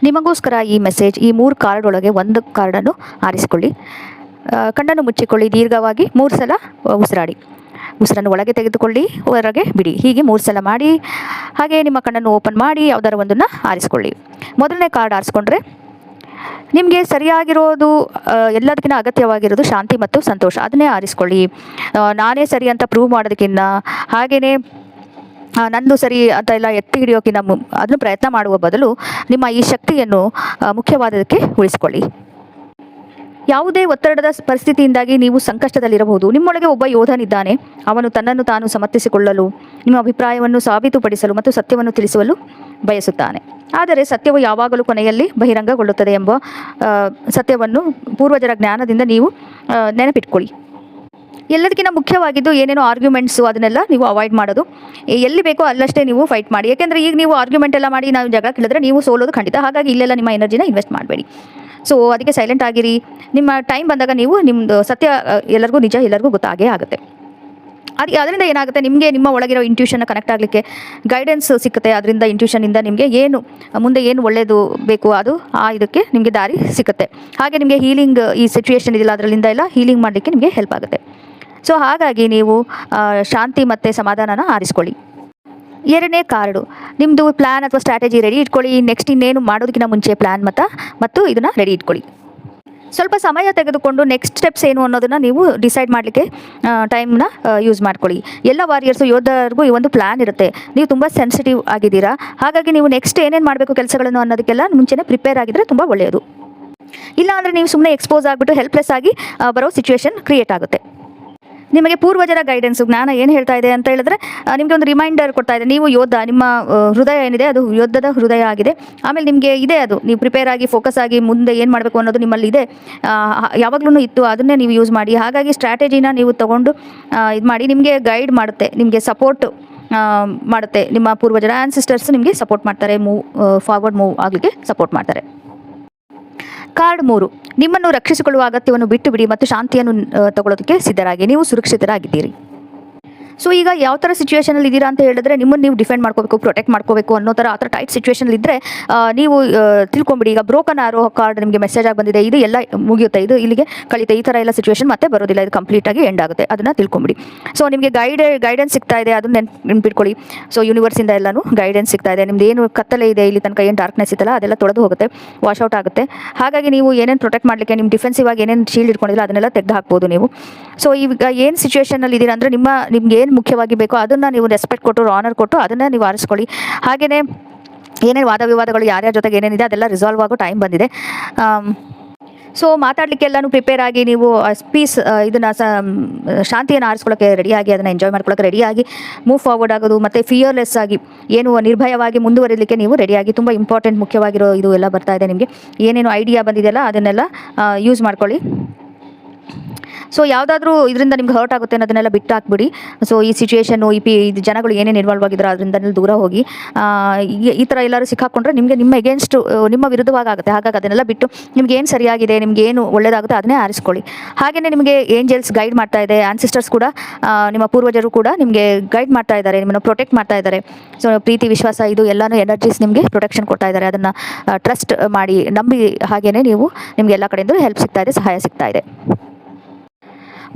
ನಿಮಗೋಸ್ಕರ ಈ ಮೆಸೇಜ್. ಈ 3 ಕಾರ್ಡ್ ಒಳಗೆ ಒಂದು ಕಾರ್ಡನ್ನು ಆರಿಸಿಕೊಳ್ಳಿ. ಕಣ್ಣನ್ನು ಮುಚ್ಚಿಕೊಳ್ಳಿ, ದೀರ್ಘವಾಗಿ 3 ಸಲ ಉಸಿರಾಡಿ. ಉಸಿರನ್ನು ಒಳಗೆ ತೆಗೆದುಕೊಳ್ಳಿ, ಹೊರಗೆ ಬಿಡಿ. ಹೀಗೆ 3 ಸಲ ಮಾಡಿ. ಹಾಗೆ ನಿಮ್ಮ ಕಣ್ಣನ್ನು ಓಪನ್ ಮಾಡಿ ಯಾವುದಾದ್ರು ಒಂದನ್ನು ಆರಿಸ್ಕೊಳ್ಳಿ. ಮೊದಲನೇ ಕಾರ್ಡ್ ಆರಿಸ್ಕೊಂಡ್ರೆ ನಿಮಗೆ ಸರಿಯಾಗಿರೋದು, ಎಲ್ಲದಕ್ಕಿಂತ ಅಗತ್ಯವಾಗಿರೋದು ಶಾಂತಿ ಮತ್ತು ಸಂತೋಷ. ಅದನ್ನೇ ಆರಿಸ್ಕೊಳ್ಳಿ. ನಾನೇ ಸರಿ ಅಂತ ಪ್ರೂವ್ ಮಾಡೋದಕ್ಕಿಂತ, ಹಾಗೆಯೇ ನಂದು ಸರಿ ಅಂತ ಎಲ್ಲ ಎತ್ತಿ ಹಿಡಿಯೋಕ್ಕಿಂತ ಅದನ್ನು ಪ್ರಯತ್ನ ಮಾಡುವ ಬದಲು ನಿಮ್ಮ ಈ ಶಕ್ತಿಯನ್ನು ಮುಖ್ಯವಾದದಕ್ಕೆ ಉಳಿಸ್ಕೊಳ್ಳಿ. ಯಾವುದೇ ಒತ್ತಡದ ಪರಿಸ್ಥಿತಿಯಿಂದಾಗಿ ನೀವು ಸಂಕಷ್ಟದಲ್ಲಿರಬಹುದು. ನಿಮ್ಮೊಳಗೆ ಒಬ್ಬ ಯೋಧನಿದ್ದಾನೆ. ಅವನು ತನ್ನನ್ನು ತಾನು ಸಮರ್ಥಿಸಿಕೊಳ್ಳಲು, ನಿಮ್ಮ ಅಭಿಪ್ರಾಯವನ್ನು ಸಾಬೀತುಪಡಿಸಲು ಮತ್ತು ಸತ್ಯವನ್ನು ತಿಳಿಸಲು ಬಯಸುತ್ತಾನೆ. ಆದರೆ ಸತ್ಯವು ಯಾವಾಗಲೂ ಕೊನೆಯಲ್ಲಿ ಬಹಿರಂಗಗೊಳ್ಳುತ್ತದೆ ಎಂಬ ಸತ್ಯವನ್ನು ಪೂರ್ವಜರ ಜ್ಞಾನದಿಂದ ನೀವು ನೆನಪಿಟ್ಕೊಳ್ಳಿ. ಎಲ್ಲದಕ್ಕಿಂತ ಮುಖ್ಯವಾಗಿದ್ದು ಏನೇನೋ ಆರ್ಗ್ಯುಮೆಂಟ್ಸು, ಅದನ್ನೆಲ್ಲ ನೀವು ಅವಾಯ್ಡ್ ಮಾಡೋದು. ಎಲ್ಲಿ ಬೇಕೋ ಅಲ್ಲಷ್ಟೇ ನೀವು ಫೈಟ್ ಮಾಡಿ. ಯಾಕೆಂದರೆ ಈಗ ನೀವು ಆರ್ಗ್ಯುಮೆಂಟ್ ಎಲ್ಲ ಮಾಡಿ ನಾವು ಜಗಳ ಕೇಳಿದ್ರೆ ನೀವು ಸೋಲೋದು ಖಂಡಿತ. ಹಾಗಾಗಿ ಇಲ್ಲೆಲ್ಲ ನಿಮ್ಮ ಎನರ್ಜಿನ ಇನ್ವೆಸ್ಟ್ ಮಾಡಬೇಡಿ. ಸೊ ಅದಕ್ಕೆ ಸೈಲೆಂಟ್ ಆಗಿರಿ. ನಿಮ್ಮ ಟೈಮ್ ಬಂದಾಗ ನೀವು ನಿಮ್ಮದು ಸತ್ಯ ಎಲ್ಲರಿಗೂ, ನಿಜ ಎಲ್ಲರಿಗೂ ಗೊತ್ತಾಗೇ ಆಗುತ್ತೆ. ಅದರಿಂದ ಏನಾಗುತ್ತೆ, ನಿಮಗೆ ನಿಮ್ಮ ಒಳಗಿರೋ ಇಂಟ್ಯೂಷನ್ನ ಕನೆಕ್ಟ್ ಆಗಲಿಕ್ಕೆ ಗೈಡೆನ್ಸ್ ಸಿಗುತ್ತೆ. ಅದರಿಂದ ಇಂಟ್ಯೂಷನಿಂದ ನಿಮಗೆ ಏನು ಮುಂದೆ ಏನು ಒಳ್ಳೆಯದು ಬೇಕು ಅದು ಇದಕ್ಕೆ ನಿಮಗೆ ದಾರಿ ಸಿಗುತ್ತೆ. ಹಾಗೆ ನಿಮಗೆ ಹೀಲಿಂಗ್, ಈ ಸಿಚುವೇಶನ್ ಇದೆಯಲ್ಲ ಅದರಲ್ಲಿಂದ ಎಲ್ಲ ಹೀಲಿಂಗ್ ಮಾಡಲಿಕ್ಕೆ ನಿಮಗೆ ಹೆಲ್ಪ್ ಆಗುತ್ತೆ. ಸೊ ಹಾಗಾಗಿ ನೀವು ಶಾಂತಿ ಮತ್ತು ಸಮಾಧಾನನ ಆರಿಸ್ಕೊಳ್ಳಿ. ಎರಡನೇ ಕಾರ್ಡು, ನಿಮ್ಮದು ಪ್ಲ್ಯಾನ್ ಅಥವಾ ಸ್ಟ್ರಾಟಜಿ ರೆಡಿ ಇಟ್ಕೊಳ್ಳಿ. ನೆಕ್ಸ್ಟ್ ಇನ್ನೇನು ಮಾಡೋದಕ್ಕಿಂತ ಮುಂಚೆ ಪ್ಲ್ಯಾನ್ ಮತ್ತು ಇದನ್ನು ರೆಡಿ ಇಟ್ಕೊಳ್ಳಿ. ಸ್ವಲ್ಪ ಸಮಯ ತೆಗೆದುಕೊಂಡು ನೆಕ್ಸ್ಟ್ ಸ್ಟೆಪ್ಸ್ ಏನು ಅನ್ನೋದನ್ನು ನೀವು ಡಿಸೈಡ್ ಮಾಡಲಿಕ್ಕೆ ಟೈಮ್ನ ಯೂಸ್ ಮಾಡ್ಕೊಳ್ಳಿ. ಎಲ್ಲ ವಾರಿಯರ್ಸು, ಯೋಧರಿಗೂ ಈ ಒಂದು ಪ್ಲ್ಯಾನ್ ಇರುತ್ತೆ. ನೀವು ತುಂಬ ಸೆನ್ಸಿಟಿವ್ ಆಗಿದ್ದೀರಾ. ಹಾಗಾಗಿ ನೀವು ನೆಕ್ಸ್ಟ್ ಏನೇನು ಮಾಡಬೇಕು ಕೆಲಸಗಳನ್ನು ಅನ್ನೋದಕ್ಕೆಲ್ಲ ಮುಂಚೆನೇ ಪ್ರಿಪೇರ್ ಆಗಿದ್ದರೆ ತುಂಬ ಒಳ್ಳೆಯದು. ಇಲ್ಲ ಅಂದರೆ ನೀವು ಸುಮ್ಮನೆ ಎಕ್ಸ್ಪೋಸ್ ಆಗಿಬಿಟ್ಟು ಹೆಲ್ಪ್ಲೆಸ್ ಆಗಿ ಬರೋ ಸಿಚುವೇಶನ್ ಕ್ರಿಯೇಟ್ ಆಗುತ್ತೆ. ನಿಮಗೆ ಪೂರ್ವಜರ ಗೈಡೆನ್ಸು, ಜ್ಞಾನ ಏನು ಹೇಳ್ತಾ ಇದೆ ಅಂತ ಹೇಳಿದ್ರೆ ನಿಮಗೆ ಒಂದು ರಿಮೈಂಡರ್ ಕೊಡ್ತಾ ಇದೆ. ನೀವು ಯೋಧ, ನಿಮ್ಮ ಹೃದಯ ಏನಿದೆ ಅದು ಯುದ್ಧದ ಹೃದಯ ಆಗಿದೆ. ಆಮೇಲೆ ನಿಮಗೆ ಇದೆ, ಅದು ನೀವು ಪ್ರಿಪೇರ್ ಆಗಿ ಫೋಕಸ್ ಆಗಿ ಮುಂದೆ ಏನು ಮಾಡಬೇಕು ಅನ್ನೋದು ನಿಮ್ಮಲ್ಲಿ ಇದೆ, ಯಾವಾಗಲೂ ಇತ್ತು. ಅದನ್ನೇ ನೀವು ಯೂಸ್ ಮಾಡಿ. ಹಾಗಾಗಿ ಸ್ಟ್ರಾಟಜಿನ ನೀವು ತೊಗೊಂಡು ಇದು ಮಾಡಿ. ನಿಮಗೆ ಗೈಡ್ ಮಾಡುತ್ತೆ, ನಿಮಗೆ ಸಪೋರ್ಟ್ ಮಾಡುತ್ತೆ. ನಿಮ್ಮ ಪೂರ್ವಜರ ಆ್ಯನ್ಸಿಸ್ಟರ್ಸ್ ನಿಮಗೆ ಸಪೋರ್ಟ್ ಮಾಡ್ತಾರೆ, ಫಾರ್ವರ್ಡ್ ಮೂವ್ ಆಗಲಿಕ್ಕೆ ಸಪೋರ್ಟ್ ಮಾಡ್ತಾರೆ. ಕಾರ್ಡ್ 3, ನಿಮ್ಮನ್ನು ರಕ್ಷಿಸಿಕೊಳ್ಳುವ ಅಗತ್ಯವನ್ನು ಬಿಟ್ಟು ಬಿಡಿ ಮತ್ತು ಶಾಂತಿಯನ್ನು ತಗೊಳ್ಳೋದಕ್ಕೆ ಸಿದ್ಧರಾಗಿ. ನೀವು ಸುರಕ್ಷಿತರಾಗಿದ್ದೀರಿ. ಸೊ ಈಗ ಯಾವ ಥರ ಸಿಚುವೇಷನಲ್ಲಿ ಇದ್ದೀರಾ ಅಂತ ಹೇಳಿದ್ರೆ, ನಿಮ್ಮನ್ನು ನೀವು ಡಿಫೆಂಡ್ ಮಾಡ್ಕೋಬೇಕು, ಪ್ರೊಟೆಕ್ಟ್ ಮಾಡ್ಕೋಬೇಕು ಅನ್ನೋ ಥರ, ಆ ಥರ ಟೈಟ್ ಸಿಚುವೇಷನಲ್ಲಿ ಇದ್ದರೆ ನೀವು ತಿಳ್ಕೊಂಬಿಡಿ. ಈಗ ಬ್ರೋಕನ್ ಆರೋ ಕಾರ್ಡ್ ನಿಮಗೆ ಮೆಸೇಜ್ ಆಗಿ ಬಂದಿದೆ, ಇದು ಎಲ್ಲ ಮುಗಿಯುತ್ತೆ, ಇದು ಇಲ್ಲಿಗೆ ಕಳೀತೆ. ಈ ಥರ ಎಲ್ಲ ಸಿಚುವೇಷನ್ ಮತ್ತೆ ಬರೋದಿಲ್ಲ, ಇದು ಕಂಪ್ಲೀಟಾಗಿ ಎಂಡ್ ಆಗುತ್ತೆ. ಅದನ್ನು ತಿಳ್ಕೊಂಬಿಡಿ. ಸೊ ನಿಮಗೆ ಗೈಡೆನ್ಸ್ ಸಿಗ್ತಾ ಇದೆ, ಅದನ್ನು ನೆನ್ಪಿಟ್ಕೊಳ್ಳಿ. ಸೊ ಯೂನಿವರ್ಸಿಂದ ಎಲ್ಲನೂ ಗೈಡೆನ್ಸ್ ಸಿಗ್ತಾ ಇದೆ. ನಿಮ್ದು ಏನು ಕತ್ತಲೆ ಇದೆ, ಇಲ್ಲಿ ತನಕ ಏನು ಡಾರ್ಕ್ನೆಸ್ ಇತ್ತಲ್ಲ ಅದೆಲ್ಲ ತೊಳೆದು ಹೋಗುತ್ತೆ, ವಾಶ್ಔಟ್ ಆಗುತ್ತೆ. ಹಾಗಾಗಿ ನೀವು ಏನೇನು ಪ್ರೊಟೆಕ್ಟ್ ಮಾಡಲಿಕ್ಕೆ, ನಿಮ್ಮ ಡಿಫೆನ್ಸಿವ್ ಆಗಿ ಏನೇನು ಶೀಲ್ಡ್ ಇಟ್ಕೊಂಡಿಲ್ಲ ಅದನ್ನೆಲ್ಲ ತೆಗೆದು ಹಾಕ್ಬೋದು ನೀವು. ಸೊ ಈಗ ಏನು ಸಿಚುವೇಷನಲ್ಲಿ ಇದ್ದೀರಾ ಅಂದರೆ ನಿಮ್ಗೆ ಏನು ಮುಖ್ಯವಾಗಿ ಬೇಕೋ ಅದನ್ನು ನೀವು ರೆಸ್ಪೆಕ್ಟ್ ಕೊಟ್ಟು, ಆನರ್ ಕೊಟ್ಟು ಅದನ್ನು ನೀವು ಆರಿಸ್ಕೊಳ್ಳಿ. ಹಾಗೆಯೇ ಏನೇನು ವಾದ ವಿವಾದಗಳು ಯಾರ್ಯಾರ ಜೊತೆಗೆ ಏನೇನಿದೆ ಅದೆಲ್ಲ ರಿಸಾಲ್ವ್ ಆಗೋ ಟೈಮ್ ಬಂದಿದೆ. ಸೊ ಮಾತಾಡಲಿಕ್ಕೆಲ್ಲನೂ ಪ್ರಿಪೇರ್ ಆಗಿ, ನೀವು ಪೀಸ್ ಇದನ್ನು ಶಾಂತಿಯನ್ನು ಆರಿಸ್ಕೊಳ್ಳೋಕ್ಕೆ ರೆಡಿಯಾಗಿ, ಅದನ್ನು ಎಂಜಾಯ್ ಮಾಡ್ಕೊಳ್ಳೋಕ್ಕೆ ರೆಡಿಯಾಗಿ ಮೂವ್ ಫಾರ್ವರ್ಡ್ ಆಗೋದು ಮತ್ತು ಫಿಯರ್ಲೆಸ್ ಆಗಿ ಏನು ನಿರ್ಭಯವಾಗಿ ಮುಂದುವರಿಲಿಕ್ಕೆ ನೀವು ರೆಡಿಯಾಗಿ. ತುಂಬ ಇಂಪಾರ್ಟೆಂಟ್, ಮುಖ್ಯವಾಗಿರೋ ಇದು ಎಲ್ಲ ಬರ್ತಾ ಇದೆ ನಿಮಗೆ. ಏನೇನು ಐಡಿಯಾ ಬಂದಿದೆಯಲ್ಲ ಅದನ್ನೆಲ್ಲ ಯೂಸ್ ಮಾಡ್ಕೊಳ್ಳಿ. ಸೊ ಯಾವುದಾದ್ರೂ ಇದರಿಂದ ನಿಮ್ಗೆ ಹರ್ಟ್ ಆಗುತ್ತೆ ಅನ್ನೋದನ್ನೆಲ್ಲ ಬಿಟ್ಟು ಹಾಕ್ಬಿಡಿ. ಸೊ ಈ ಸಿಚುವೇಷನ್ನು, ಇದು ಜನಗಳು ಏನೇನು ಇನ್ವಾಲ್ವ್ ಆಗಿದ್ದಾರೆ ಅದರಿಂದ ದೂರ ಹೋಗಿ. ಈ ಥರ ಎಲ್ಲರೂ ಸಿಕ್ಕಾಕೊಂಡ್ರೆ ನಿಮಗೆ ನಿಮ್ಮ ಎಗೇನ್ಸ್ಟ್, ನಿಮ್ಮ ವಿರುದ್ಧವಾಗುತ್ತೆ. ಹಾಗಾಗಿ ಅದನ್ನೆಲ್ಲ ಬಿಟ್ಟು ನಿಮ್ಗೆ ಏನು ಸರಿಯಾಗಿದೆ, ನಿಮ್ಗೆ ಏನು ಒಳ್ಳೆಯದಾಗುತ್ತೆ ಅದನ್ನೇ ಆರಿಸ್ಕೊಳ್ಳಿ. ಹಾಗೆಯೇ ನಿಮಗೆ ಏಂಜಲ್ಸ್ ಗೈಡ್ ಮಾಡ್ತಾ ಇದೆ, ಆನ್ಸಿಸ್ಟರ್ಸ್ ಕೂಡ, ನಿಮ್ಮ ಪೂರ್ವಜರು ಕೂಡ ನಿಮಗೆ ಗೈಡ್ ಮಾಡ್ತಾ ಇದ್ದಾರೆ, ನಿಮ್ಮನ್ನು ಪ್ರೊಟೆಕ್ಟ್ ಮಾಡ್ತಾ ಇದ್ದಾರೆ. ಸೊ ಪ್ರೀತಿ, ವಿಶ್ವಾಸ, ಇದು ಎಲ್ಲನೂ ಎನರ್ಜೀಸ್ ನಿಮಗೆ ಪ್ರೊಟೆಕ್ಷನ್ ಕೊಡ್ತಾ ಇದ್ದಾರೆ. ಅದನ್ನು ಟ್ರಸ್ಟ್ ಮಾಡಿ, ನಂಬಿ. ಹಾಗೆಯೇ ನಿಮಗೆ ಎಲ್ಲ ಕಡೆಯಿಂದ ಹೆಲ್ಪ್ ಸಿಗ್ತಾ ಇದೆ, ಸಹಾಯ ಸಿಗ್ತಾ ಇದೆ.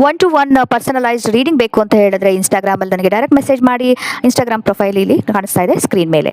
1-to-1 ಪರ್ಸನಲೈಸ್ಡ್ ರೀಡಿಂಗ್ ಬೇಕು ಅಂತ ಹೇಳಿದ್ರೆ ಇನ್ಸ್ಟಾಗ್ರಾಮಲ್ಲಿ ನನಗೆ ಡೈರೆಕ್ಟ್ ಮೆಸೇಜ್ ಮಾಡಿ. ಇನ್ಸ್ಟಾಗ್ರಾಮ್ ಪ್ರೊಫೈಲ್ ಇಲ್ಲಿ ಕಾಣಿಸ್ತಾ ಇದೆ ಸ್ಕ್ರೀನ್ ಮೇಲೆ.